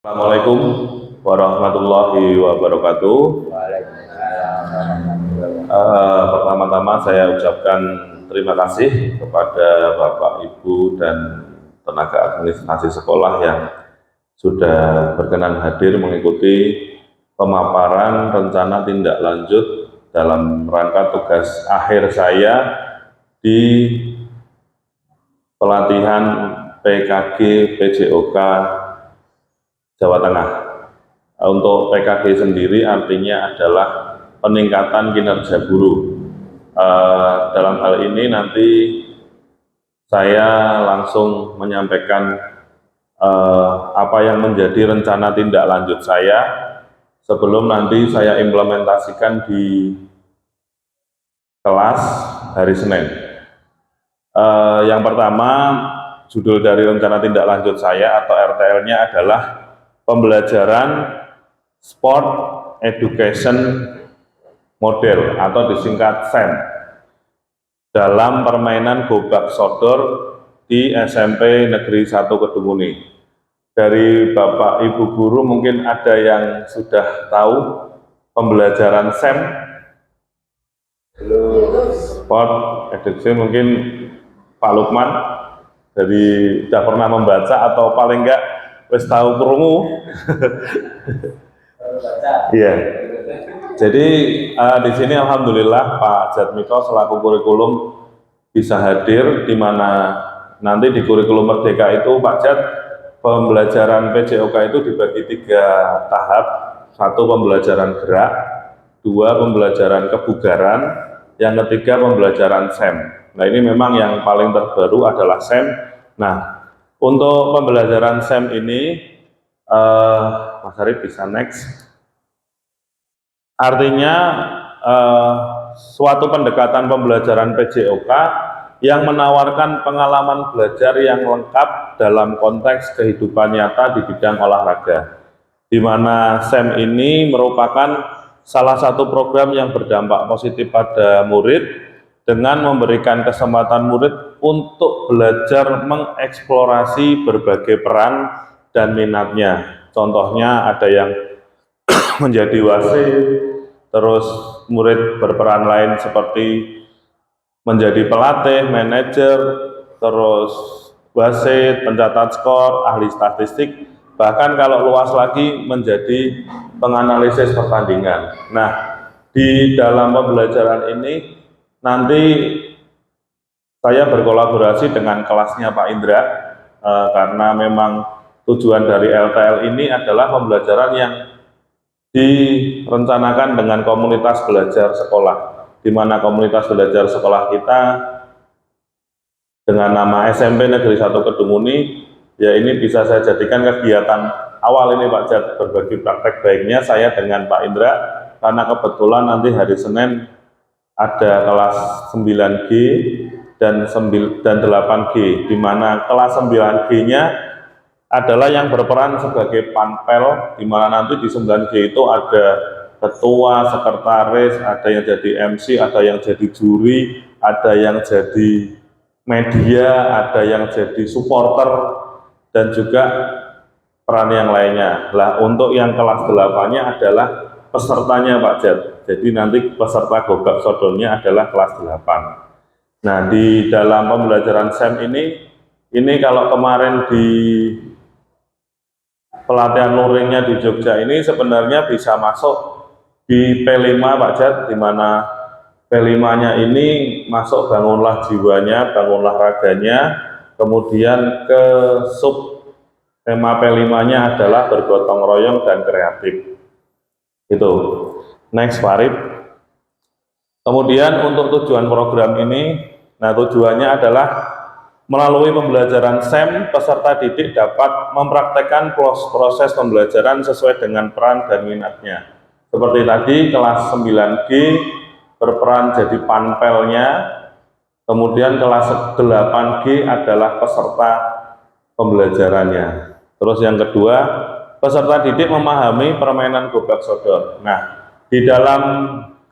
Assalamualaikum warahmatullahi wabarakatuh. Pertama-tama saya ucapkan terima kasih kepada Bapak, Ibu, dan tenaga administrasi sekolah yang sudah berkenan hadir mengikuti pemaparan rencana tindak lanjut dalam rangka tugas akhir saya di pelatihan PKG PJOK Jawa Tengah. Untuk PKG sendiri artinya adalah peningkatan kinerja guru. Dalam hal ini nanti saya langsung menyampaikan apa yang menjadi rencana tindak lanjut saya sebelum nanti saya implementasikan di kelas hari Senin. Yang pertama, judul dari rencana tindak lanjut saya atau RTL-nya adalah pembelajaran Sport Education Model atau disingkat SEM dalam permainan gobak sodor di SMP Negeri 1 Kedunguni. Dari Bapak Ibu guru mungkin ada yang sudah tahu pembelajaran SEM, Sport Education, mungkin Pak Lukman dari sudah pernah membaca atau paling enggak wis tahu krungu. Iya. Jadi di sini alhamdulillah Pak Jatmiko selaku kurikulum bisa hadir, di mana nanti di kurikulum Merdeka itu Pak Jat pembelajaran PJOK itu dibagi 3 tahap. 1 pembelajaran gerak, 2 pembelajaran kebugaran, yang ketiga pembelajaran SEM. Nah, ini memang yang paling terbaru adalah SEM. Nah, untuk pembelajaran SEM ini, Mas Arif bisa next. Artinya suatu pendekatan pembelajaran PJOK yang menawarkan pengalaman belajar yang lengkap dalam konteks kehidupan nyata di bidang olahraga, di mana SEM ini merupakan salah satu program yang berdampak positif pada murid dengan memberikan kesempatan murid untuk belajar mengeksplorasi berbagai peran dan minatnya. Contohnya ada yang menjadi wasit, terus murid berperan lain seperti menjadi pelatih, manajer, terus wasit, pencatat skor, ahli statistik, bahkan kalau luas lagi menjadi penganalisis pertandingan. Nah, di dalam pembelajaran ini nanti saya berkolaborasi dengan kelasnya Pak Indra, karena memang tujuan dari LTL ini adalah pembelajaran yang direncanakan dengan komunitas belajar sekolah, di mana komunitas belajar sekolah kita dengan nama SMP Negeri 1 Kedunguni, ya ini bisa saya jadikan kegiatan awal ini Pak Jat, berbagi praktek baiknya saya dengan Pak Indra, karena kebetulan nanti hari Senin ada kelas 9G dan 8G, di mana kelas 9G-nya adalah yang berperan sebagai panpel, di mana nanti di 9G itu ada ketua, sekretaris, ada yang jadi MC, ada yang jadi juri, ada yang jadi media, ada yang jadi supporter, dan juga peran yang lainnya. Lah, untuk yang kelas 8-nya adalah pesertanya Pak Jat. Jadi nanti peserta gobak sodornya adalah kelas 8. Nah, di dalam pembelajaran SEM ini kalau kemarin di pelatihan luringnya di Jogja ini sebenarnya bisa masuk di P5 Pak Jat, di mana P5-nya ini masuk bangunlah jiwanya, bangunlah raganya, kemudian ke sub tema P5-nya adalah bergotong royong dan kreatif. Itu. Next, Farid. Kemudian untuk tujuan program ini, nah tujuannya adalah melalui pembelajaran SEM, peserta didik dapat mempraktekkan proses pembelajaran sesuai dengan peran dan minatnya. Seperti tadi, kelas 9G berperan jadi panpelnya, kemudian kelas 8G adalah peserta pembelajarannya. Terus yang kedua, peserta didik memahami permainan gobak sodor. Nah, di dalam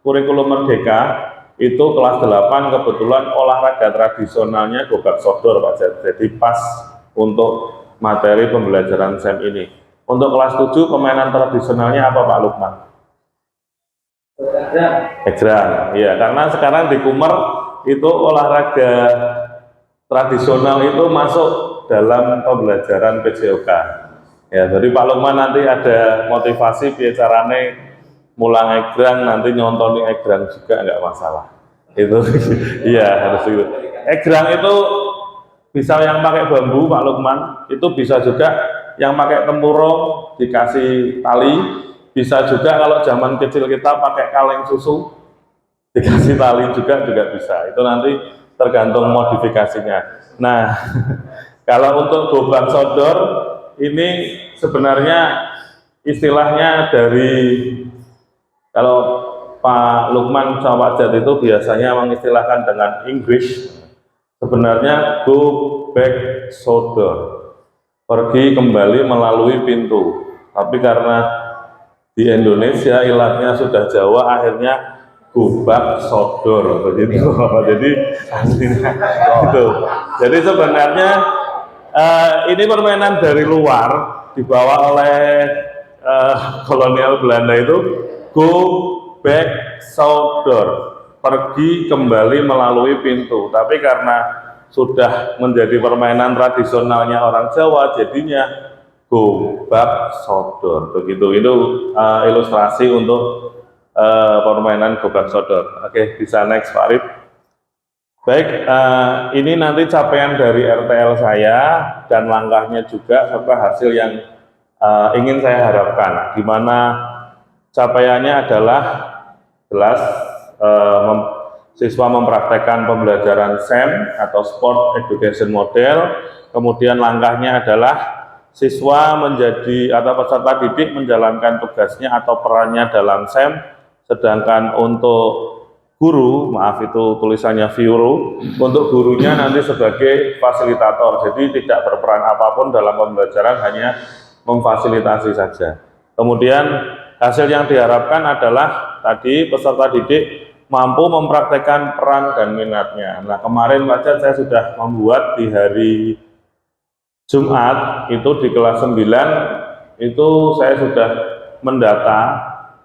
kurikulum Merdeka itu kelas 8 kebetulan olahraga tradisionalnya gobak sodor Pak Jat. Jadi pas untuk materi pembelajaran SEM ini. Untuk kelas 7 permainan tradisionalnya apa Pak Lukman? Egrang. Iya, karena sekarang di Kumer itu olahraga tradisional itu masuk dalam pembelajaran PJOK. Ya, jadi Pak Lukman nanti ada motivasi bicarane mulang egrang, nanti nyontoni egrang juga nggak masalah. Itu iya harus itu. Egrang itu bisa yang pakai bambu Pak Lukman, itu bisa juga yang pakai tempurung dikasih tali, bisa juga kalau zaman kecil kita pakai kaleng susu dikasih tali juga bisa. Itu nanti tergantung modifikasinya. Nah, kalau untuk gobang sodor ini sebenarnya istilahnya dari kalau Pak Lukman sama Pak Jat itu biasanya mengistilahkan dengan Inggris, sebenarnya go back sodor, pergi kembali melalui pintu. Tapi karena di Indonesia ilatnya sudah Jawa, akhirnya gobak sodor begitu. Jadi aslinya itu. Jadi sebenarnya ini permainan dari luar dibawa oleh kolonial Belanda itu go back sodor, pergi kembali melalui pintu. Tapi karena sudah menjadi permainan tradisionalnya orang Jawa, jadinya gobak sodor begitu. Itu ilustrasi untuk permainan gobak sodor. Oke, bisa next Pak Arif. Baik, ini nanti capaian dari RTL saya dan langkahnya juga serta hasil yang ingin saya harapkan, di mana capaiannya adalah jelas siswa mempraktekkan pembelajaran SEM atau Sport Education Model. Kemudian langkahnya adalah siswa menjadi atau peserta didik menjalankan tugasnya atau perannya dalam SEM, sedangkan untuk guru, maaf itu tulisannya Fiuru, untuk gurunya nanti sebagai fasilitator, jadi tidak berperan apapun dalam pembelajaran, hanya memfasilitasi saja. Kemudian hasil yang diharapkan adalah tadi peserta didik mampu mempraktekkan peran dan minatnya. Nah, kemarin Pak Jat saya sudah membuat di hari Jumat itu di kelas 9 itu saya sudah mendata,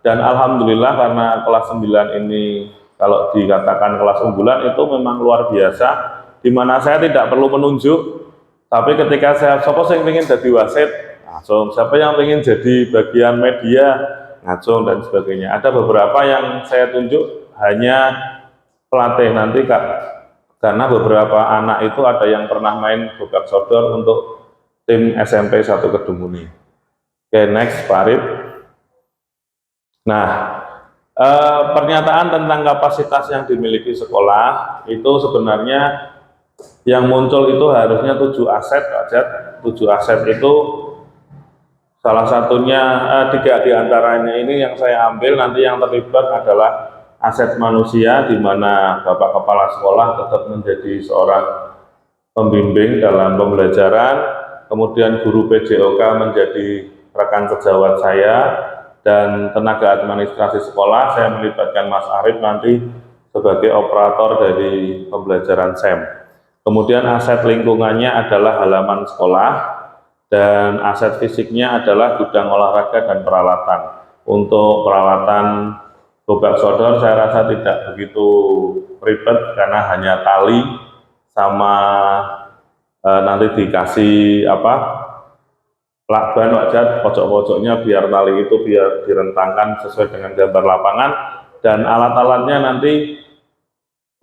dan alhamdulillah karena kelas 9 ini kalau dikatakan kelas unggulan itu memang luar biasa, di mana saya tidak perlu menunjuk, tapi ketika saya siapa yang ingin jadi wasit langsung, siapa yang ingin jadi bagian media ngacung dan sebagainya. Ada beberapa yang saya tunjuk hanya pelatih nanti Kak, karena beberapa anak itu ada yang pernah main gobak sodor untuk tim SMP 1 Kedungmuni. Oke, next Pak Arif. Nah, pernyataan tentang kapasitas yang dimiliki sekolah itu sebenarnya yang muncul itu harusnya 7 aset Pak Jat. 7 aset itu salah satunya 3 diantaranya ini yang saya ambil, nanti yang terlibat adalah aset manusia, di mana Bapak Kepala Sekolah tetap menjadi seorang pembimbing dalam pembelajaran, kemudian guru PJOK menjadi rekan sejawat saya, dan tenaga administrasi sekolah saya melibatkan Mas Arif nanti sebagai operator dari pembelajaran SEM. Kemudian aset lingkungannya adalah halaman sekolah, dan aset fisiknya adalah gudang olahraga dan peralatan. Untuk peralatan gobak sodor saya rasa tidak begitu ribet karena hanya tali sama nanti dikasih lakban wajah pojok-pojoknya biar tali itu biar direntangkan sesuai dengan gambar lapangan, dan alat-alatnya nanti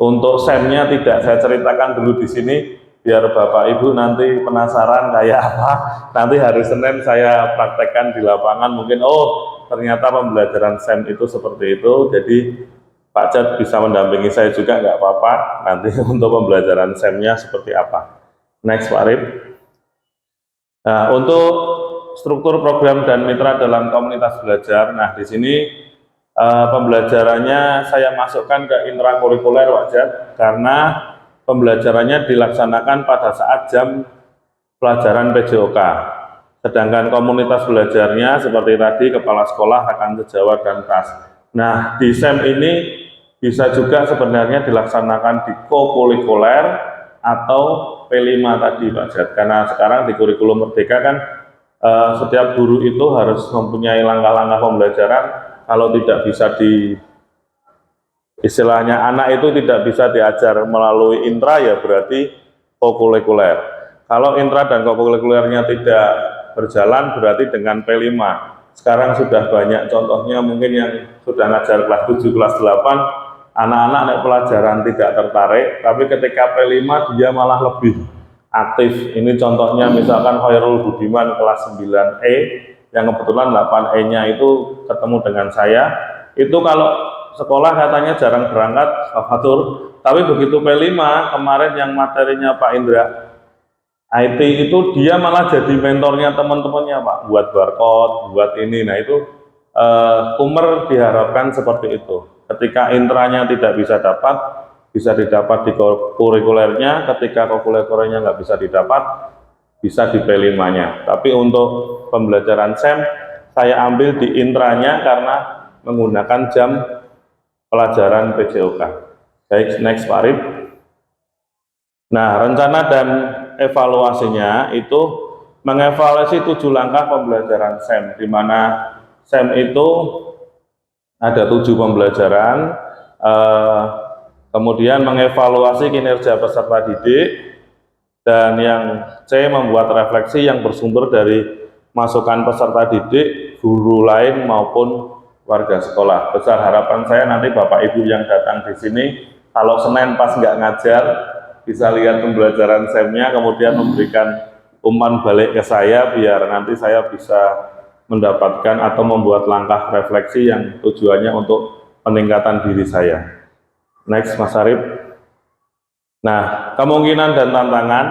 untuk SEM-nya tidak saya ceritakan dulu di sini biar Bapak Ibu nanti penasaran kayak apa. Nanti hari Senin saya praktekkan di lapangan, mungkin ternyata pembelajaran SEM itu seperti itu. Jadi Pak Jat bisa mendampingi saya juga, nggak apa-apa nanti untuk pembelajaran SEM-nya seperti apa. Next Pak Arif. Nah, untuk struktur program dan mitra dalam komunitas belajar, nah di sini pembelajarannya saya masukkan ke intrakurikuler Pak Jat, karena pembelajarannya dilaksanakan pada saat jam pelajaran PJOK. Sedangkan komunitas belajarnya seperti tadi kepala sekolah, rekan sejawat, dan KAS. Nah, di SEM ini bisa juga sebenarnya dilaksanakan di kokurikuler atau P5 tadi Pak Jat, karena sekarang di kurikulum Merdeka kan setiap guru itu harus mempunyai langkah-langkah pembelajaran. Kalau tidak bisa istilahnya anak itu tidak bisa diajar melalui intra, ya berarti kokurikuler. Kalau intra dan kokurikulernya tidak berjalan, berarti dengan P5. Sekarang sudah banyak contohnya, mungkin yang sudah ngajar kelas 7, kelas 8, anak-anak naik pelajaran tidak tertarik, tapi ketika P5 dia malah lebih aktif. Ini contohnya misalkan Khairul Budiman kelas 9E, yang kebetulan 8E-nya itu ketemu dengan saya. Itu kalau sekolah katanya jarang berangkat, Fatur, tapi begitu P5 kemarin yang materinya Pak Indra IT itu, dia malah jadi mentornya teman-temannya Pak, buat barcode, buat ini. Nah itu Kumer diharapkan seperti itu. Ketika intranya tidak bisa didapat di kurikulernya. Ketika kurikulernya nggak bisa didapat, bisa di P5-nya. Tapi untuk pembelajaran SEM, saya ambil di intranya karena menggunakan jam pelajaran PJOK. Baik, next Pak Arif. Nah, rencana dan evaluasinya itu mengevaluasi 7 langkah pembelajaran SEM, di mana SEM itu ada 7 pembelajaran, kemudian mengevaluasi kinerja peserta didik, dan yang C membuat refleksi yang bersumber dari masukan peserta didik, guru lain maupun warga sekolah. Besar harapan saya nanti Bapak Ibu yang datang di sini, kalau Senin pas nggak ngajar, bisa lihat pembelajaran SEM-nya, kemudian memberikan umpan balik ke saya, biar nanti saya bisa mendapatkan atau membuat langkah refleksi yang tujuannya untuk peningkatan diri saya. Next Mas Arif. Nah, kemungkinan dan tantangan.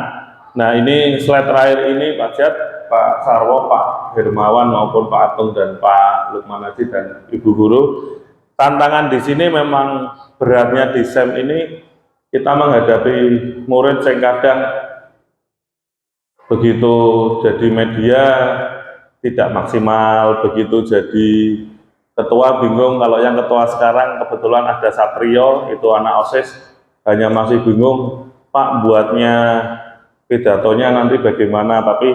Nah, ini slide terakhir ini Pak Jat, Pak Sarwo, Pak Hermawan maupun Pak Atung dan Pak Lukman Haji dan Ibu Guru. Tantangan di sini memang beratnya di SEM ini, kita menghadapi murid yang kadang begitu jadi media tidak maksimal, begitu jadi ketua bingung. Kalau yang ketua sekarang kebetulan ada Satrio, itu anak OSIS, hanya masih bingung, Pak buatnya pidatonya nanti bagaimana. Tapi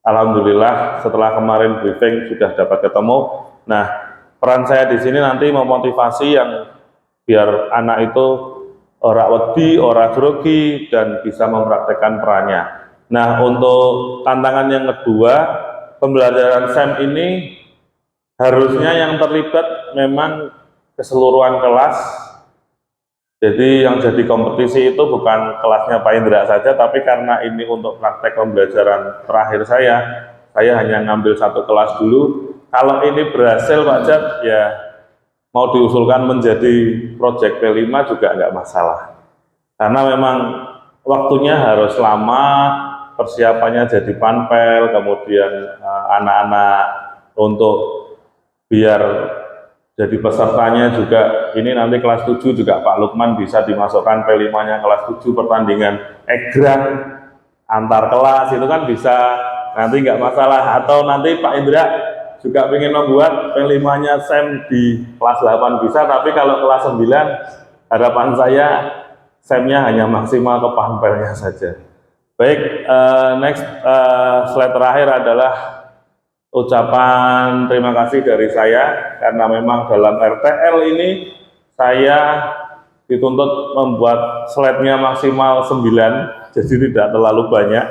alhamdulillah setelah kemarin briefing sudah dapat ketemu. Nah, peran saya di sini nanti memotivasi yang biar anak itu ora wedi, ora grogi, dan bisa mempraktekkan perannya. Nah, untuk tantangan yang kedua, pembelajaran SEM ini harusnya yang terlibat memang keseluruhan kelas. Jadi yang jadi kompetisi itu bukan kelasnya Pak Indra saja, tapi karena ini untuk praktek pembelajaran terakhir saya hanya ngambil satu kelas dulu. Kalau ini berhasil Pak Jat, ya mau diusulkan menjadi proyek P5 juga nggak masalah. Karena memang waktunya harus lama, persiapannya jadi panpel, kemudian anak-anak untuk biar jadi pesertanya juga, ini nanti kelas 7 juga Pak Lukman bisa dimasukkan P5-nya kelas 7, pertandingan egrang antar kelas itu kan bisa, nanti nggak masalah. Atau nanti Pak Indra juga ingin membuat P5-nya SEM di kelas 8 bisa, tapi kalau kelas 9 harapan saya SEM-nya hanya maksimal ke panpelnya saja. Baik, next slide terakhir adalah ucapan terima kasih dari saya, karena memang dalam RTL ini saya dituntut membuat slide-nya maksimal 9, jadi tidak terlalu banyak.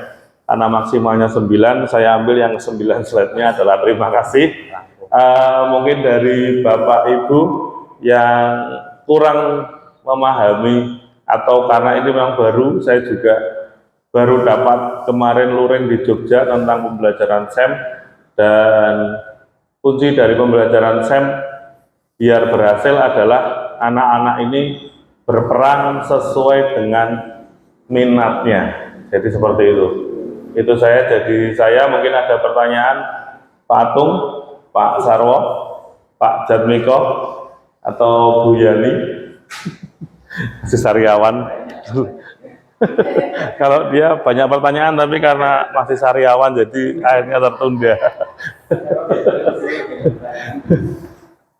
Karena maksimalnya 9, saya ambil yang 9 slide-nya adalah terima kasih. Mungkin dari Bapak Ibu yang kurang memahami, atau karena ini memang baru, saya juga baru dapat kemarin luring di Jogja tentang pembelajaran SEM, dan kunci dari pembelajaran SEM biar berhasil adalah anak-anak ini berperan sesuai dengan minatnya. Jadi seperti itu. Itu saya mungkin ada pertanyaan Pak Atung, Pak Sarwo, Pak Jatmiko, atau Bu Yani, si Sariawan. Kalau dia banyak pertanyaan, tapi karena masih sariawan jadi akhirnya tertunda.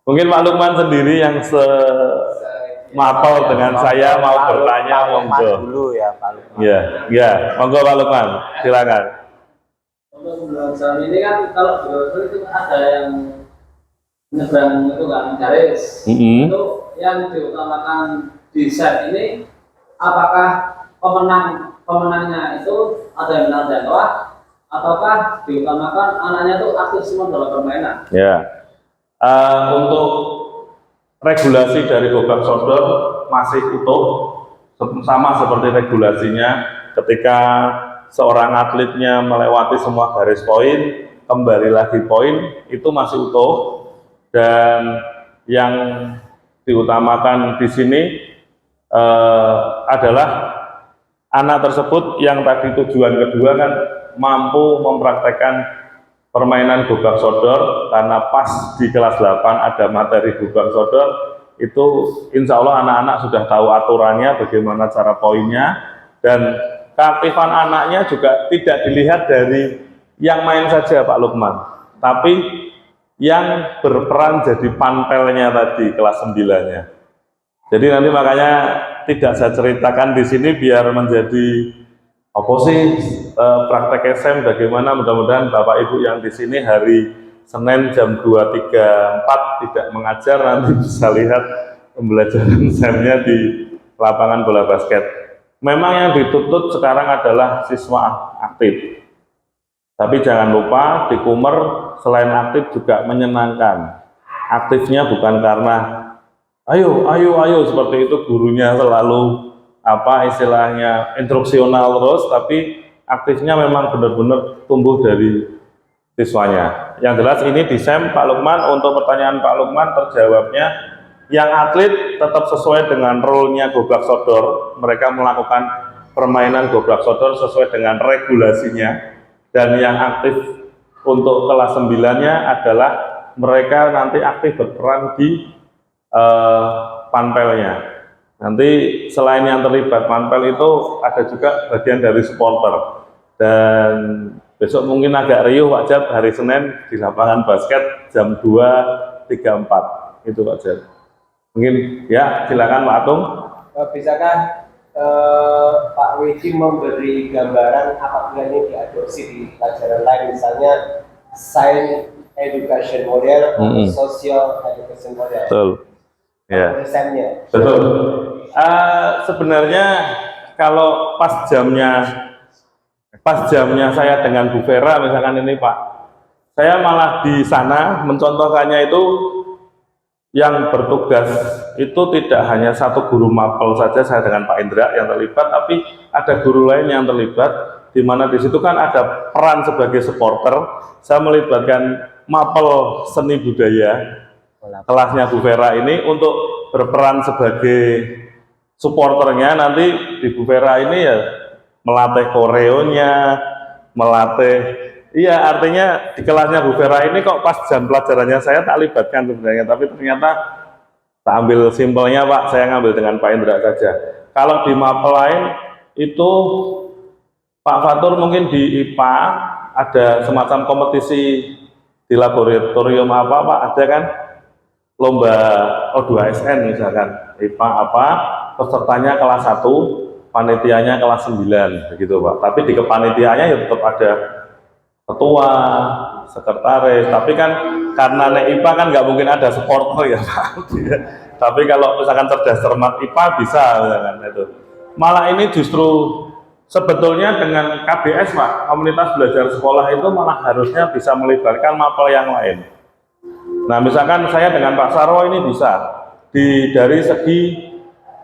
Mungkin Pak Lukman sendiri yang semapel dengan saya mau bertanya, monggo. Dulu ya Pak Lukman. Ya, monggo Pak Lukman, silakan. untuk pembelajaran ini kan kalau di Google itu ada yang nyebrang itu kan garis. Itu yang diutamakan di set ini apakah pemenangnya itu ada yang benar dan salah ataukah diutamakan anaknya itu aktif semua dalam permainan? Ya, untuk regulasi dari gobak sodor masih utuh, sama seperti regulasinya ketika seorang atletnya melewati semua garis poin, kembali lagi poin, itu masih utuh. Dan yang diutamakan di sini adalah anak tersebut yang tadi tujuan kedua kan mampu mempraktekkan permainan gobak sodor, karena pas di kelas 8 ada materi gobak sodor, itu insya Allah anak-anak sudah tahu aturannya, bagaimana cara poinnya, dan keaktifan anaknya juga tidak dilihat dari yang main saja Pak Lukman, tapi yang berperan jadi panpelnya tadi kelas 9-nya. Jadi nanti makanya tidak saya ceritakan di sini biar menjadi apa sih praktek SM bagaimana. Mudah-mudahan Bapak Ibu yang di sini hari Senin jam 2.34 tidak mengajar, nanti bisa lihat pembelajaran SM-nya di lapangan bola basket. Memang yang dituntut sekarang adalah siswa aktif. Tapi jangan lupa di Kumer selain aktif juga menyenangkan. Aktifnya bukan karena ayo seperti itu, gurunya selalu apa istilahnya instruksional terus, tapi aktifnya memang benar-benar tumbuh dari siswanya. Yang jelas ini di SEM Pak Lukman, untuk pertanyaan Pak Lukman terjawabnya, yang atlet tetap sesuai dengan role-nya gobak sodor, mereka melakukan permainan gobak sodor sesuai dengan regulasinya. Dan yang aktif untuk kelas 9-nya adalah mereka nanti aktif berperan di panpelnya. Nanti selain yang terlibat panpel itu ada juga bagian dari supporter. Dan besok mungkin agak riuh Pak Jat, hari Senin di lapangan basket jam 2.34 itu Pak Jat. Mungkin ya silakan Pak Atung. Bisakah Pak Wiji memberi gambaran apabila ini diadopsi di pelajaran lain, misalnya science education model atau social education model? Betul. Ya. Betul. Sebenarnya kalau pas jamnya saya dengan Bu Vera misalkan ini Pak, saya malah di sana mencontohkannya itu yang bertugas itu tidak hanya satu guru mapel saja, saya dengan Pak Indra yang terlibat, tapi ada guru lain yang terlibat, di mana di situ kan ada peran sebagai supporter. Saya melibatkan mapel seni budaya kelasnya Bu Vera ini untuk berperan sebagai supporternya. Nanti di Bu Vera ini ya melatih koreonya, melatih. Iya, artinya di kelasnya Bu Vera ini kok pas jam pelajarannya saya tak libatkan sebenarnya, tapi ternyata tak ambil simpelnya Pak, saya ngambil dengan Pak Indra saja. Kalau di mapel lain itu Pak Fatur mungkin di IPA ada semacam kompetisi di laboratorium apa Pak, ada kan lomba O2SN misalkan, IPA apa, pesertanya kelas 1, panitianya kelas 9 begitu Pak. Tapi di kepanitiaannya ya tetap ada ketua, sekretaris, tapi kan karena nek IPA kan nggak mungkin ada supporter ya Pak. Tapi kalau misalkan cerdas cermat IPA bisa misalkan itu. Malah ini justru sebetulnya dengan KBS Pak, komunitas belajar sekolah itu malah harusnya bisa melibatkan mapel yang lain. Nah misalkan saya dengan Pak Sarwo ini bisa dari segi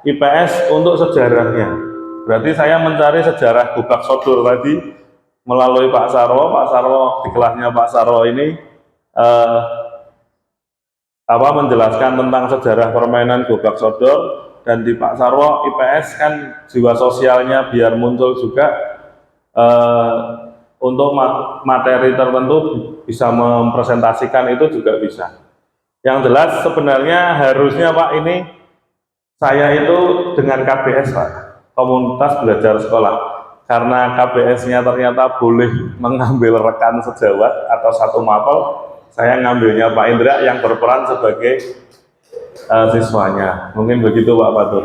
IPS untuk sejarahnya. Berarti saya mencari sejarah gobak sodor tadi melalui Pak Sarwo di kelasnya Pak Sarwo ini menjelaskan tentang sejarah permainan gobak sodor, dan di Pak Sarwo IPS kan jiwa sosialnya biar muncul juga untuk materi tertentu bisa mempresentasikan itu juga bisa. Yang jelas sebenarnya harusnya Pak ini saya itu dengan KBS Pak, komunitas belajar sekolah. Karena KBS-nya ternyata boleh mengambil rekan sejawat atau satu mapel, saya ngambilnya Pak Indra yang berperan sebagai siswanya. Mungkin begitu Pak Fatur.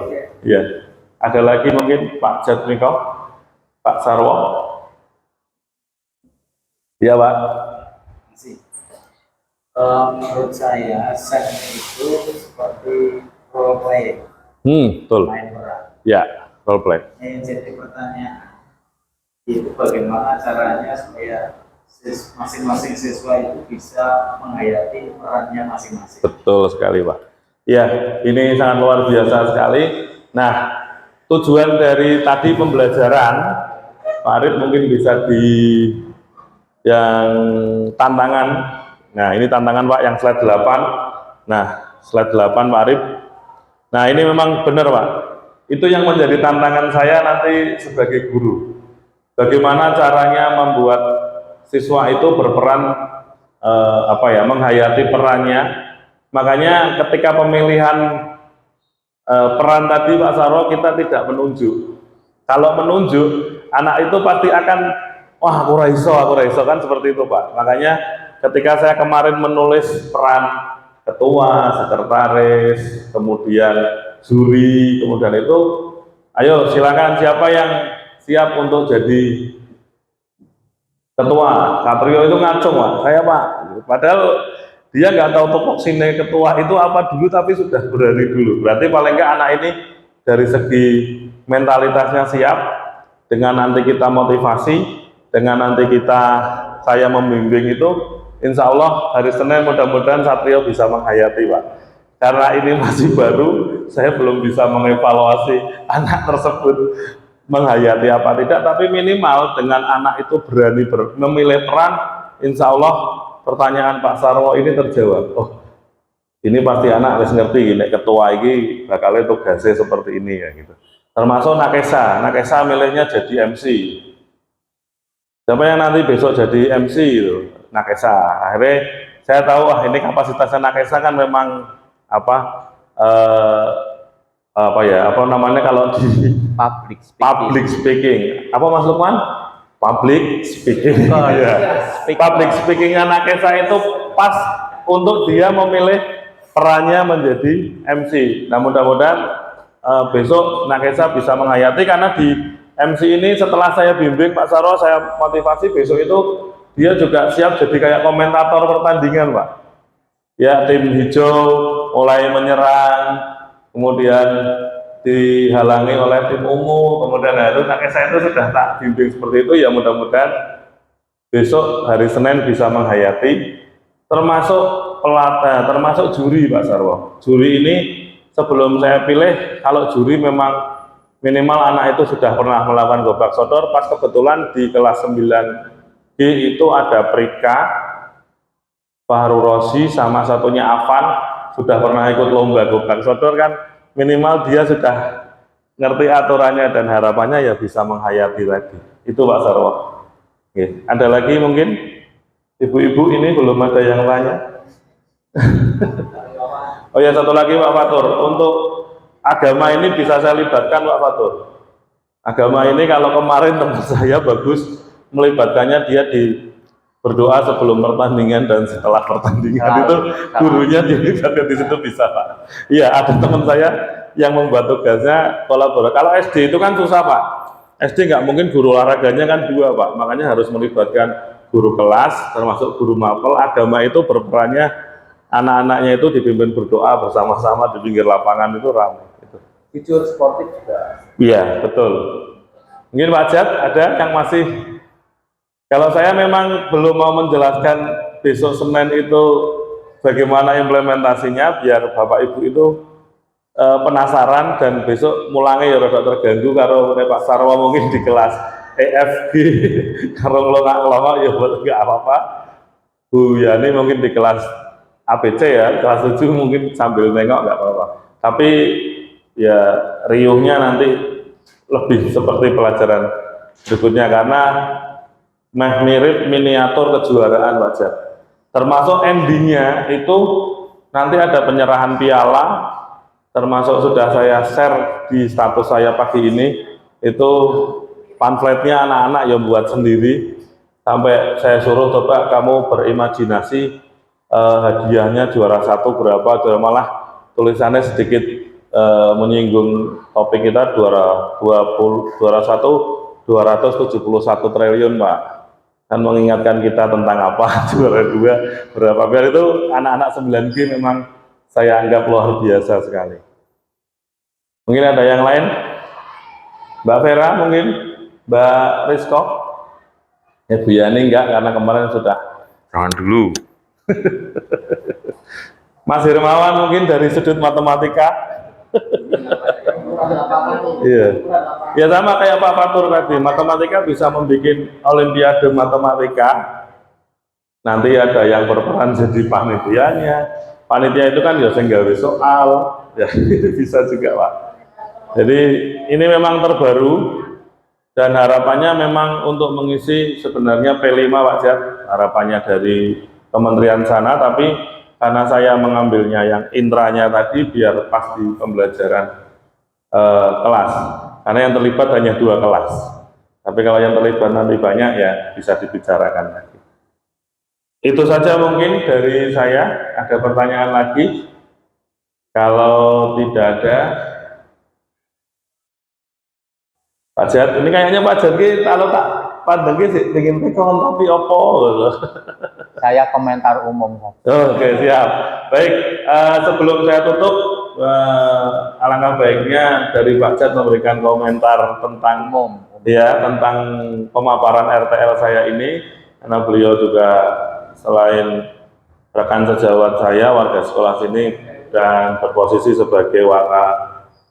Ya. Ada lagi mungkin Pak Jatmiko, Pak Sarwo. Iya Pak. Masih. Menurut saya set itu seperti role play, Betul. main peran. Ya, role play. Yang jadi pertanyaan itu bagaimana caranya supaya masing-masing siswa itu bisa menghayati perannya masing-masing. Betul sekali Pak. Ya, ini sangat luar biasa sekali. Nah, tujuan dari tadi pembelajaran, Pak Arif mungkin bisa di yang tantangan. Nah, ini tantangan Pak yang slide 8. Nah, slide 8 Pak Arif. Nah, ini memang benar Pak. Itu yang menjadi tantangan saya nanti sebagai guru. Bagaimana caranya membuat siswa itu berperan menghayati perannya. Makanya ketika pemilihan peran tadi Pak Sarwo, kita tidak menunjuk. Kalau menunjuk, anak itu pasti akan wah aku raiso kan seperti itu Pak. Makanya ketika saya kemarin menulis peran ketua, sekretaris, kemudian juri, kemudian itu ayo silakan siapa yang siap untuk jadi ketua. Satrio itu ngacung Pak, saya Pak. Padahal dia nggak tahu tupoksinya ketua itu apa dulu, tapi sudah berani dulu. Berarti paling nggak anak ini dari segi mentalitasnya siap. Dengan nanti kita motivasi, dengan nanti saya membimbing itu, insya Allah hari Senin mudah-mudahan Satrio bisa menghayati Pak. Karena ini masih baru, saya belum bisa mengevaluasi anak tersebut menghayati apa tidak, tapi minimal dengan anak itu berani memilih peran, insya Allah pertanyaan Pak Sarwo ini terjawab. Oh, ini pasti anak harus ngerti, ini ketua ini bakalnya tugasnya seperti ini ya gitu. Termasuk Nakesa milihnya jadi MC. Siapa yang nanti besok jadi MC itu? Nakesa. Akhirnya saya tahu, ini kapasitasnya Nakesa kan memang kalau di public speaking. Apa Mas Lukman? Public speaking. Ya. Public speaking Nakesa itu pas untuk dia memilih perannya menjadi MC. Nah mudah-mudahan besok Nakesa bisa menghayati, karena di MC ini setelah saya bimbing Pak Sarwo, saya motivasi, besok itu dia juga siap jadi kayak komentator pertandingan Pak. Ya, tim hijau mulai menyerang, kemudian dihalangi oleh tim ungu, kemudian itu Nakesa itu sudah tak bimbing seperti itu. Ya mudah-mudahan besok hari Senin bisa menghayati, termasuk pelatih, termasuk juri Pak Sarwo. Juri ini sebelum saya pilih, kalau juri memang minimal anak itu sudah pernah melakukan gobak sodor. Pas kebetulan di kelas 9G itu ada Prika, Fahru Rosi, sama satunya Afan, sudah pernah ikut lomba gobak sodor kan, minimal dia sudah ngerti aturannya dan harapannya ya bisa menghayati lagi. Itu Pak Sarwo. Oke. Ada lagi mungkin? Ibu-ibu ini belum ada yang tanya. Oh ya, satu lagi Pak Fatur, untuk agama ini bisa saya libatkan Pak Fatur. Agama ini kalau kemarin teman saya bagus melibatkannya, dia berdoa sebelum pertandingan dan setelah pertandingan. Itu gurunya dilibatkan di situ bisa Pak. Iya, ada teman saya yang membuat tugasnya kolaborasi. Kalau SD itu kan susah Pak. SD nggak mungkin guru olahraganya kan 2 Pak, makanya harus melibatkan guru kelas termasuk guru mapel. Agama itu berperannya anak-anaknya itu dipimpin berdoa bersama-sama di pinggir lapangan, itu ramai. Video sportif juga. Iya, betul. Mungkin Pak Jat ada yang masih, kalau saya memang belum mau menjelaskan besok Senin itu bagaimana implementasinya, biar Bapak Ibu itu penasaran dan besok mulangnya ya rada terganggu kalau Pak Sarwo mungkin di kelas EFG kalau ngelongak ya nggak apa-apa. Bu Yani mungkin di kelas ABC ya, kelas 7 mungkin sambil nengok nggak apa-apa. Tapi ya riuhnya nanti lebih seperti pelajaran berikutnya, karena mirip miniatur kejuaraan Pak Jat. Termasuk endingnya itu nanti ada penyerahan piala, termasuk sudah saya share di status saya pagi ini, itu pamfletnya anak-anak yang buat sendiri, sampai saya suruh coba kamu berimajinasi hadiahnya juara 1 berapa, malah tulisannya sedikit menyinggung topik kita, juara 1 271 triliun Pak. kan mengingatkan kita tentang apa juara 2 berapa biar itu anak-anak 9G memang saya anggap luar biasa sekali. Mungkin ada yang lain? Mbak Vera mungkin? Mbak Rizko? Ya Bu Yani enggak, karena kemarin sudah jangan dulu. Mas Hermawan mungkin dari sudut matematika? Iya. Ya sama kayak Pak Fatur tadi, matematika bisa membuat olimpiade matematika. Nanti ada yang berperan jadi panitianya. Panitia itu kan ya sing gawe soal, ya bisa juga Pak. Jadi ini memang terbaru dan harapannya memang untuk mengisi sebenarnya P5 Pak Jat, harapannya dari kementerian sana, tapi karena saya mengambilnya yang intranya tadi biar pas di pembelajaran kelas, karena yang terlibat hanya 2 kelas, tapi kalau yang terlibat nanti banyak ya bisa dibicarakan lagi. Itu saja mungkin dari saya. Ada pertanyaan lagi? Kalau tidak ada, Pak Jat, ini kayaknya Pak Jat kalau tak pandang sih ingin tekon tapi opo loh. Saya komentar umum. Oke, siap. Baik, sebelum saya tutup, alangkah baiknya dari Pak Jat memberikan komentar tentang Umum. ya tentang pemaparan RTL saya ini, karena beliau juga selain rekan sejawat saya, warga sekolah sini, dan berposisi sebagai waka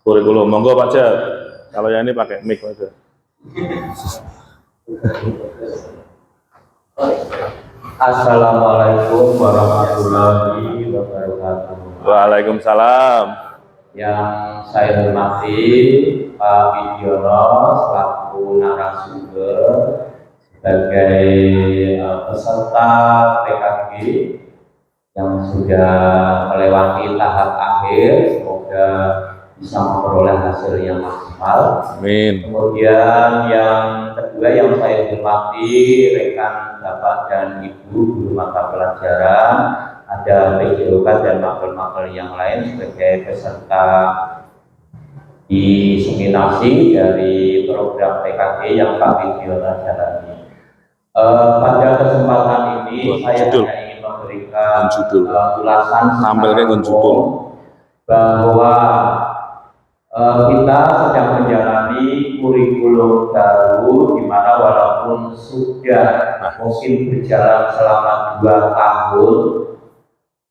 kurikulum. Monggo Pak Jat, kalau yang ini pakai mic aja. Assalamualaikum warahmatullahi wabarakatuh. Waalaikumsalam. Yang saya hormati Pak Widiono selaku narasumber sebagai peserta PKG yang sudah melewati tahap akhir, semoga bisa memperoleh hasil yang maksimal. Amin. Kemudian yang kedua yang saya hormati rekan Bapak dan Ibu guru mata pelajaran, ada PJOK dan mapel-mapel yang lain sebagai peserta diseminasi dari program PKG yang Pak Widiono jalani. Pada kesempatan ini saya hanya ingin memberikan ulasan bahwa kita sedang menjalani kurikulum baru, di mana walaupun sudah mungkin berjalan selama 2 tahun,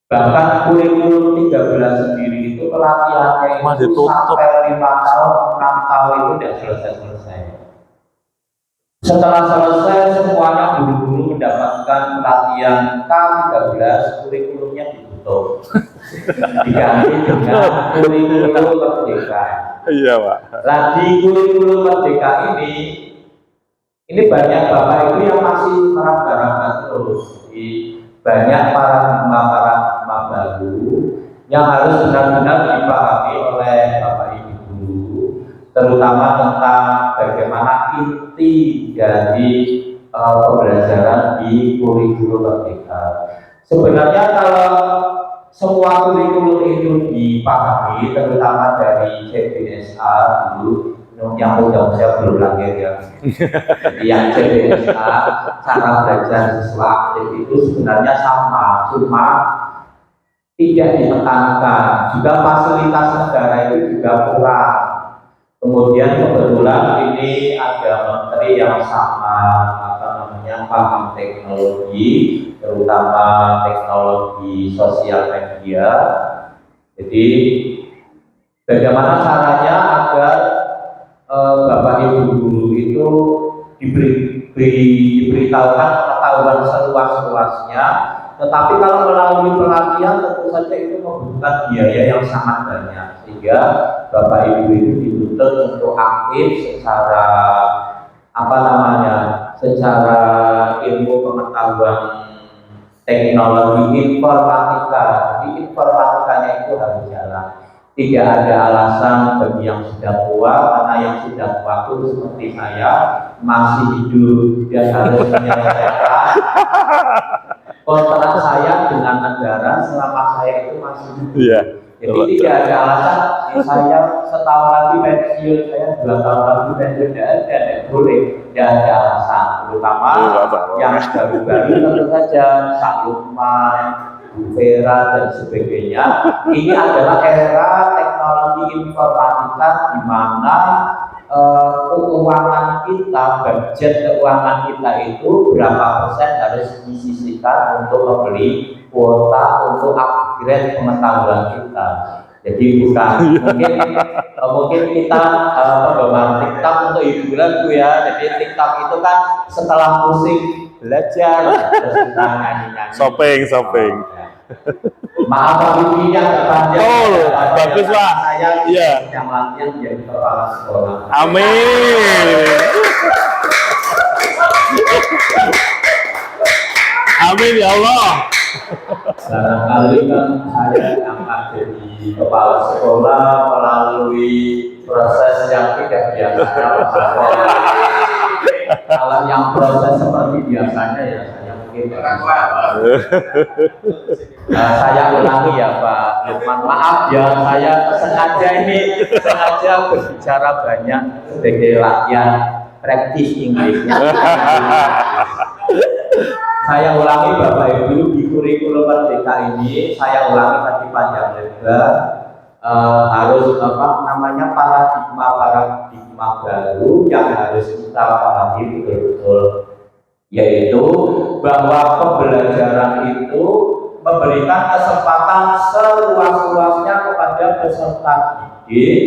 bahkan kurikulum 13 sendiri itu pelatihannya itu sampai 5 tahun, 6 tahun itu tidak selesai-selesai. Setelah selesai semuanya guru-guru mendapatkan pelatihan K13, kurikulumnya ditutup. Diganti dengan kurikulum merdeka. Iya Pak. Lagi kurikulum merdeka ini banyak Bapak Ibu yang masih meraba-raba terus. Jadi banyak paradigma baru yang harus benar-benar dipahami oleh Bapak Ibu guru, terutama tentang bagaimana inti dari pembelajaran di kurikulum merdeka. Sebenarnya kalau semua kurikulum itu dipahami, terutama dari CBSA dulu, yang muda-muda belum lahir ya. Yang CBSA, cara belajar siswa aktif itu sebenarnya sama, cuma tidak ditekankan. Juga fasilitas negara itu juga kurang. Kemudian kebetulan ini ada menteri yang sangat paham teknologi, terutama teknologi sosial media. Jadi bagaimana caranya agar Bapak Ibu guru itu diberitahukan pengetahuan seluas-luasnya, tetapi kalau melalui pelatihan tentu saja itu membutuhkan biaya yang sangat banyak, sehingga Bapak Ibu itu dituntut untuk aktif secara secara ilmu pengetahuan teknologi informatika. Jadi informatikanya itu harus jalan. Tidak ada alasan bagi yang sudah tua, karena yang sudah tua itu seperti saya masih hidup dan harus menyelesaikan kontrak saya dengan negara selama saya itu masih hidup. Iya. Jadi tidak ada alasan saya setahun lagi pensiun, saya 2 tahun lagi pensiun, tidak boleh, tidak ada alasan. terutama yang baru-baru tentu saja Kak Lukman, Bu Vera dan sebagainya. Ini adalah era teknologi informatika di mana keuangan kita, budget keuangan kita itu berapa persen harus disisihkan untuk membeli kuota untuk upgrade pengetahuan kita. Jadi bukan mungkin kita penggemar TikTok untuk hiburan tuh ya. Jadi TikTok itu kan setelah pusing belajar terus kita nyanyi-nyanyi. Shopping. Maaf Pak yang terpanjang. Oh, bagus Pak. Saya Iya. yang latihan jadi kepala sekolah. Amin. Amin ya Allah. Barangkali kan saya diangkat jadi kepala sekolah melalui proses yang tidak biasa. Kalau yang proses seperti biasanya ya saya mungkin saya ulangi ya Pak Lukman, maaf ya saya sengaja berbicara banyak sebagai latihan praktis Inggrisnya. Saya ulangi Bapak Ibu, di kurikulum merdeka ini saya ulangi tadi panjang lebar, harus paradigma baru yang harus kita pahami betul-betul, yaitu bahwa pembelajaran itu memberikan kesempatan seluas-luasnya kepada peserta didik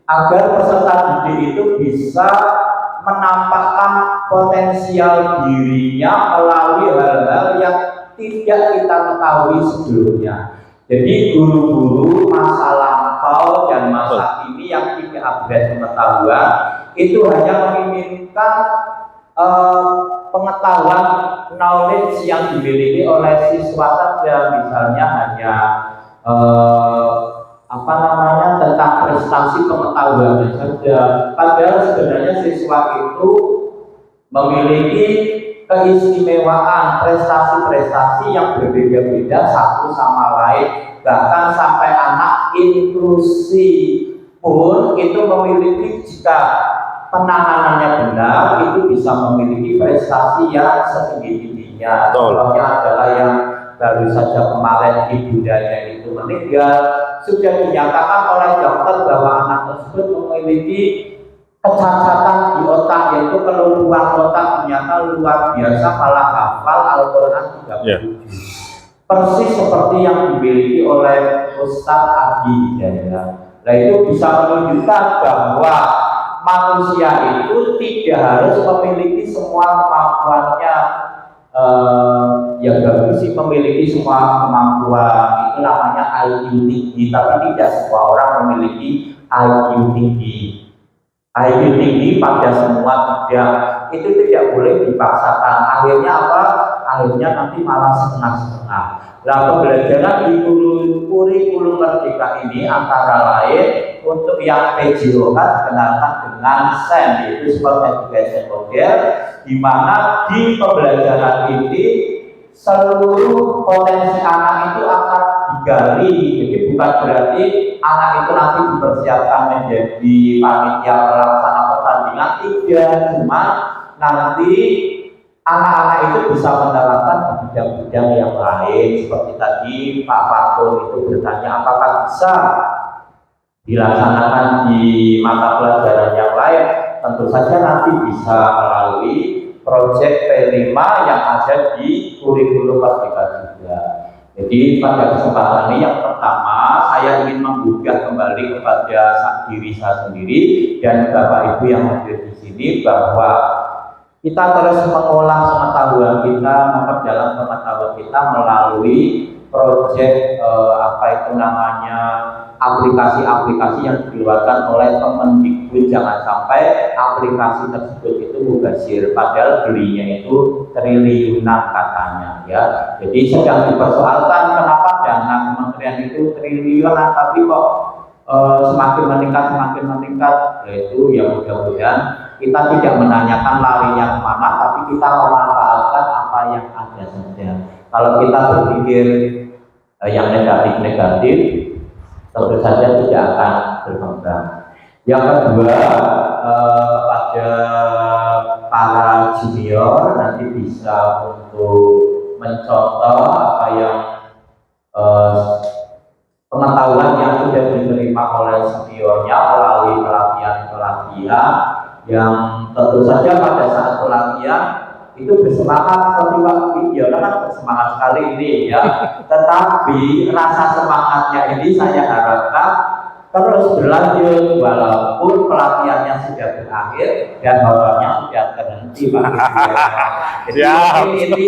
agar peserta didik itu bisa menampakkan potensial dirinya melalui hal-hal yang tidak kita ketahui sebelumnya. Jadi guru-guru masa lampau dan masa kini yang tidak upgrade pengetahuan itu hanya menginginkan pengetahuan knowledge yang dimiliki oleh siswa saja, misalnya hanya tentang prestasi pengetahuan saja. Padahal sebenarnya siswa itu memiliki keistimewaan prestasi-prestasi yang berbeda-beda satu sama lain, bahkan sampai anak inklusi pun itu memiliki, jika penanganannya benar, itu bisa memiliki prestasi yang setinggi-tingginya. Contohnya adalah yang baru saja kemarin ibundanya itu meninggal, sudah dinyatakan oleh dokter bahwa anak tersebut memiliki kecacatan di otak, yaitu kelumpuhan otak, ternyata luar biasa, malah hafal Al-Quran 30. Persis seperti yang dimiliki oleh Ustadz Adi Hidayat. Nah, itu bisa menunjukkan bahwa manusia itu tidak harus memiliki semua kemampuannya. Yang bagus sih memiliki semua kemampuan, itu namanya IQ tinggi, tapi tidak semua orang memiliki IQ tinggi. IQ tinggi pada semua tidak, itu tidak boleh dipaksakan. Akhirnya apa? Akhirnya nanti malah setengah-setengah. Nah, pembelajaran di kurikulum merdeka ini antara lain untuk yang PJOK dikenalkan dengan SEM, yaitu Sport Education Model, di mana di pembelajaran ini seluruh potensi anak itu akan digali. Jadi bukan berarti anak itu nanti dipersiapkan menjadi panitia pelaksana pertandingan, tidak, cuma nanti anak-anak itu bisa menerapkan di bidang-bidang yang lain. Seperti tadi Pak Fatul itu bertanya apakah bisa dilaksanakan di mata pelajaran yang lain. Tentu saja nanti bisa melalui proyek P5 yang ada di kurikulum merdeka juga. Jadi pada kesempatan ini yang pertama saya ingin menggugah kembali kepada diri saya sendiri dan Bapak Ibu yang hadir di sini bahwa kita terus mengolah pengetahuan kita, memperdalam pengetahuan kita melalui proyek aplikasi-aplikasi yang dikeluarkan oleh Kemendikbud. Jangan sampai aplikasi tersebut itu mubazir, padahal belinya itu triliunan katanya ya. Jadi sedang dipersoalkan kenapa dana kementerian itu triliunan tapi kok semakin meningkat. Itu ya mudah-mudahan kita tidak menanyakan larinya kemana, tapi kita memanfaatkan apa yang ada saja. Kalau kita berpikir yang negatif, tentu saja tidak akan berkembang. Yang kedua, pada para junior nanti bisa untuk mencontoh apa yang pengetahuan yang sudah diterima oleh seniornya melalui pelatihan-pelatihan yang tentu saja pada saat pelatihan itu bersemangat seperti Pak Widyono kan bersemangat sekali ini ya, tetapi rasa semangatnya ini saya harapkan terus berlanjut walaupun pelatihannya sudah berakhir dan honornya sudah terhenti Pak Widyono. Jadi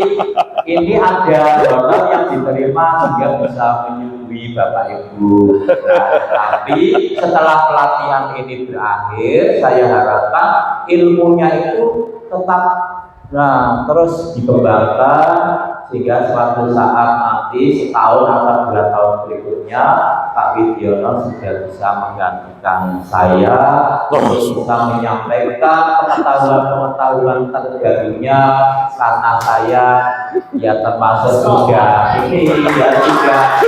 ini ada honor yang diterima sehingga bisa menyuguhi Bapak Ibu. Nah, tapi setelah pelatihan ini berakhir, saya harapkan ilmunya itu tetap terus dikembangkan sehingga suatu saat nanti setahun atau 2 tahun berikutnya Pak Widyono sudah bisa menggantikan saya untuk bisa menyampaikan pengetahuan terbarunya karena saya ya termasuk juga ini ya juga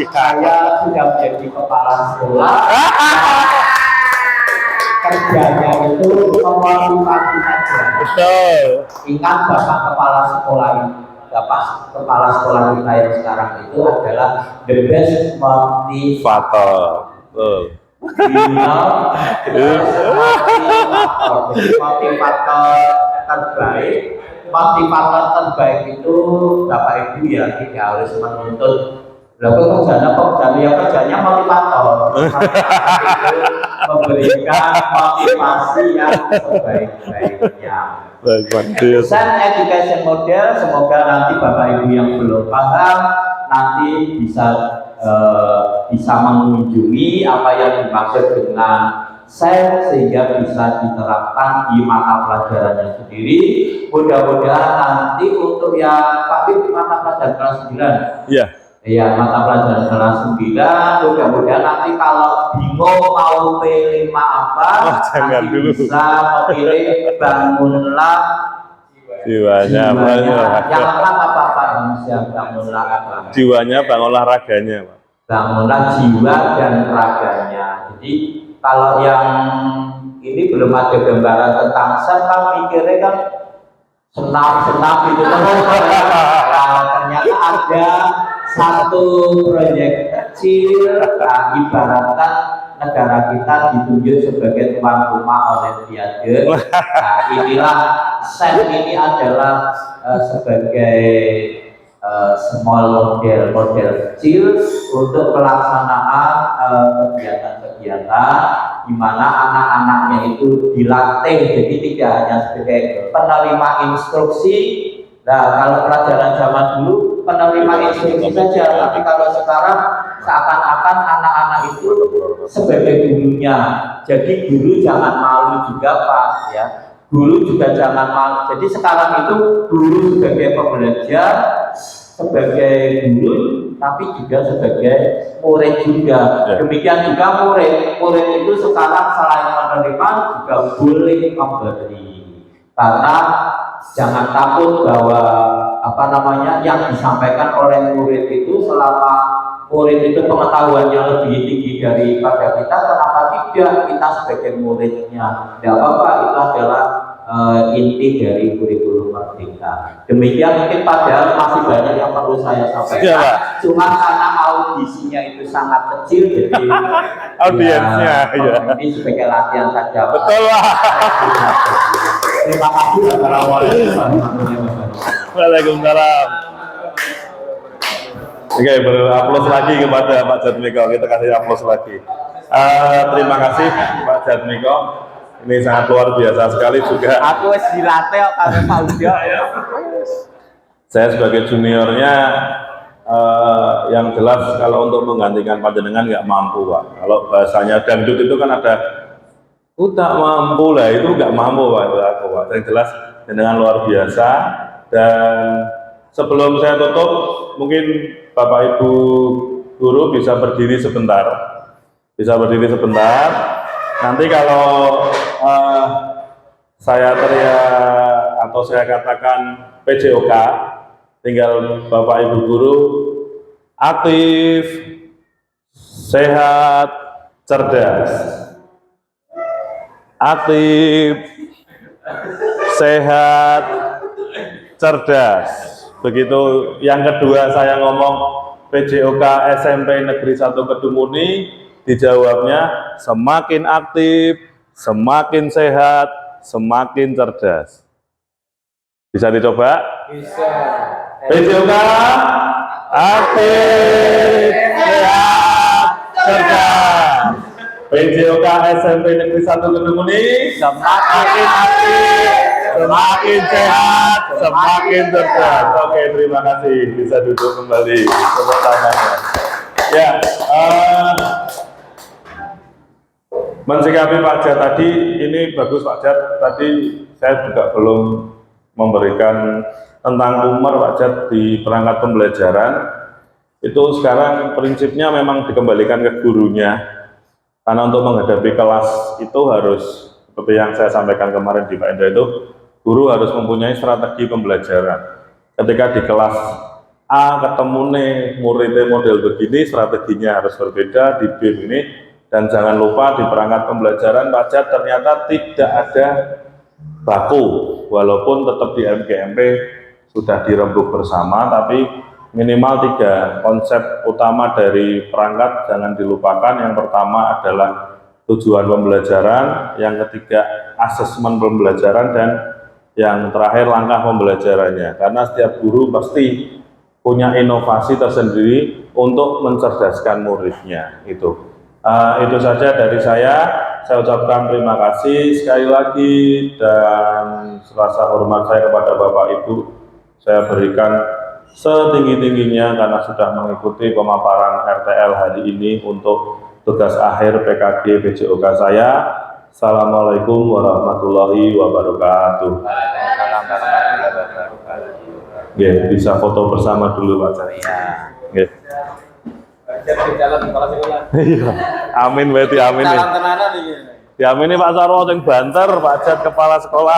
saya sudah menjadi kepala sekolah. Kerjanya itu memotivasi saja. Betul. Ingat Bapak kepala sekolah kita yang sekarang itu adalah the best motivator. Motivator terbaik itu Bapak Ibu ya tidak harus menuntut. Lalu kerjanya motivator. Memberikan motivasi yang sebaik-baiknya. Sen education model, semoga nanti Bapak Ibu yang belum paham nanti bisa mengunjungi apa yang dimaksud dengan sen sehingga bisa diterapkan di mata pelajarannya sendiri. Mudah-mudahan nanti untuk yang Pak Bib mata pelajaran kelas 9. Iya. Ya, mata pelajaran kelas 9, mudah-mudahan nanti kalau bingung mau pilih apa, nanti dulu. bisa memilih bangunlah jiwanya. Yang lengkap apa Pak? Bangunlah apa? Jiwanya, bangunlah raganya, Pak. Bangunlah jiwa dan raganya. Jadi kalau yang ini belum ada gambaran tentang saya mikirnya kan senam itu kan. Ternyata ada satu proyek kecil, ibaratkan negara kita ditunjuk sebagai tuan rumah Olimpiade. Nah, inilah SEN ini adalah sebagai small model kecil untuk pelaksanaan kegiatan-kegiatan di mana anak-anaknya itu dilatih, jadi tidak hanya sebagai penerima instruksi. Nah, kalau pelajaran zaman dulu penerima instruksi saja, tapi kalau sekarang seakan-akan anak-anak itu sebagai gurunya. Jadi guru jangan malu juga Pak ya. Guru juga jangan malu. Jadi sekarang itu guru sebagai pembelajar, sebagai guru, tapi juga sebagai murid juga. Demikian juga murid itu sekarang selain menerima juga boleh memberi. Karena jangan takut bahwa yang disampaikan oleh murid itu selama murid itu pengetahuannya lebih tinggi daripada kita, kenapa tidak kita sebagai muridnya? Tidak apa-apa, itu adalah inti dari kurikulum Merdeka. Demikian mungkin padahal masih banyak yang perlu saya sampaikan. Cuma karena audisinya itu sangat kecil, jadi audiensnya ini sebagai latihan saja. Betul lah. Terima kasih. Waalaikumsalam. Oke, beraplaus lagi kepada Pak Jatmiko. Kita kasih aplaus lagi. Terima kasih Pak Jatmiko. Ini sangat luar biasa sekali juga. Aku wis dilatih kok karo Pak Ujo. Saya sebagai juniornya yang jelas kalau untuk menggantikan panjenengan nggak mampu Pak. Kalau bahasanya dangdut itu kan ada tak mampu lah, itu nggak mampu Pak, itu aku Pak. Yang jelas dengan luar biasa. Dan sebelum saya tutup, mungkin Bapak Ibu guru bisa berdiri sebentar. Nanti kalau saya teriak atau saya katakan PJOK, tinggal Bapak Ibu guru aktif, sehat, cerdas. Aktif, sehat, cerdas. Begitu yang kedua saya ngomong PJOK SMP Negeri 1 Kedumuni, dijawabnya semakin aktif, semakin sehat, semakin cerdas. Bisa dicoba? Bisa. PJOK aktif, sehat, cerdas. PJOK SMP Negeri 1 Kedumuni semakin aktif, semakin sehat, semakin cerdas. Oke, terima kasih. Bisa duduk kembali. Tepuk tangannya. Ya, mensikapi Pak Jat tadi, ini bagus Pak Jat. Tadi saya juga belum memberikan tentang umur Pak Jat di perangkat pembelajaran. Itu sekarang prinsipnya memang dikembalikan ke gurunya. Karena untuk menghadapi kelas itu harus, seperti yang saya sampaikan kemarin di Pak Indra itu, guru harus mempunyai strategi pembelajaran. Ketika di kelas A ketemu nih muridnya model begini, strateginya harus berbeda di B ini. Dan jangan lupa di perangkat pembelajaran Pak Jat ternyata tidak ada baku, walaupun tetap di MGMP sudah dirembuk bersama, tapi minimal 3 konsep utama dari perangkat jangan dilupakan. Yang pertama adalah tujuan pembelajaran, yang ketiga asesmen pembelajaran, dan yang terakhir langkah pembelajarannya. Karena setiap guru pasti punya inovasi tersendiri untuk mencerdaskan muridnya. Itu saja dari saya. Saya ucapkan terima kasih sekali lagi, dan rasa hormat saya kepada Bapak Ibu saya berikan setinggi-tingginya karena sudah mengikuti pemaparan RTL hari ini untuk tugas akhir PKG PJOK saya. Assalamualaikum warahmatullahi wabarakatuh. Ya, bisa foto bersama dulu Pak Cak. Ya. Iya. Amin berarti amin nih. Diamini Pak Sarwo yang banter Pak Jat kepala sekolah.